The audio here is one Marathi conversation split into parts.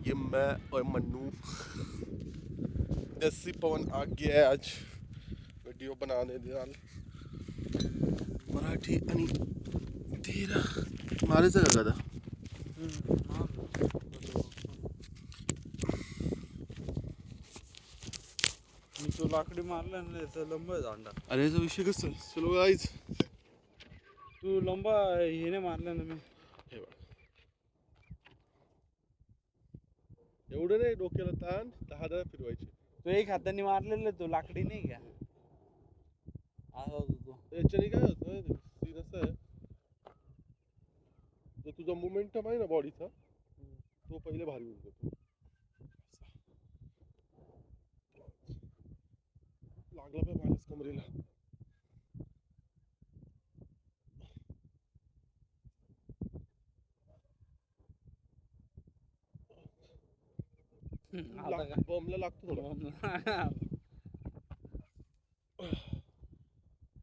ये मैं और मन्नू देसी पवन आ गया है आज वीडियो बनाने दे नाल मराठी आणि तेरा मारायचं का दादा मी तो लाकडी मारला ना त्याचा लंब दांडा. अरे याचा विषय कसं चलो गाईज तू लंबा हिने मारला ना मी. हे बघ एवढं नाही डोक्याला ताण 10 फिरवायचे तो एक हाताने मारलेला तो लाकडी नाही का असा होतो तो. याच्याने काय होतं सीन असं आहे जो तुझा मोमेंटम आहे ना बॉडीचा तो पहिले भारी होऊन जातो लागला पाहिजे माझ्याच कमरेला आता का बॉम्बला लागतो थोडा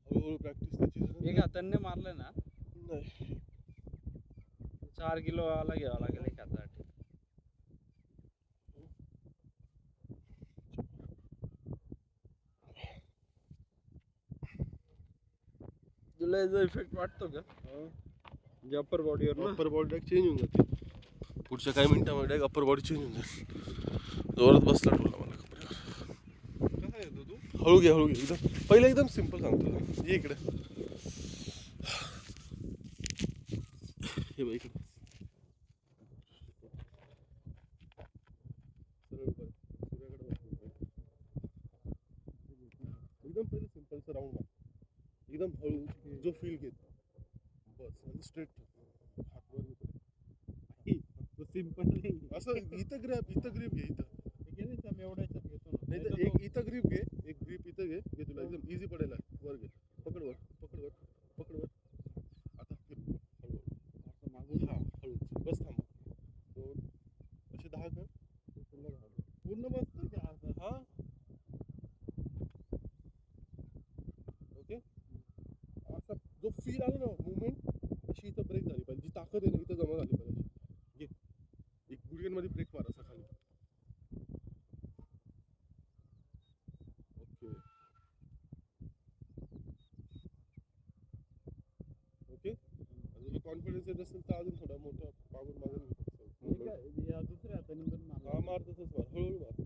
हळूहळू प्रॅक्टिस त्याची एक हाताने मारलं ना नाही 4 किलो वाला घ्यावा लागेल एक हातासाठी. तुला याचा इफेक्ट वाटतो का अप्पर बॉडीवर ना? अप्पर बॉडी डायरेक्ट चेंज होऊन जाते पुढच्या काही मिनिटामध्ये डायरेक्ट अप्पर बॉडी चेंज होऊन जाते जोरात बसला ठेवला मला कपड्यावर. कसा येतो तू? हळू घे एकदम पहिले एकदम सिम्पल सांगतो ये इकडे हे बघ इकडे एकदम पहिले सिम्पलचं राऊंड मार एकदम हळू जो फील घेत बस आणि स्ट्रेट हात वर तो सिम्पल नाही. असं इथं ग्रॅप घे इथं एवढ्याच्यात घेतो ना. नाही तर एक इथं ग्रीप घे एक ग्रीप इथं घे तुला एकदम इझी पडेल वर घे पकड वर आता फिर हळू असं मागून हा हळू बस थांब 2 असे 10 कर पूर्ण बसतं का हा ओके असा जो फील आला ना मुवमेंट अशी इथं ब्रेक झाली पाहिजे जी ताकद आहे ना इथं जमा झाली पाहिजे घे एक गुडघ्यांमध्ये ब्रेक मार असा खाली ओके ओके तुला कॉन्फिडन्स येत असेल तर अजून थोडा मोठा मागून घे दुसऱ्या हाताने पण मारला. हा मार तसंच मार हळूहळू मार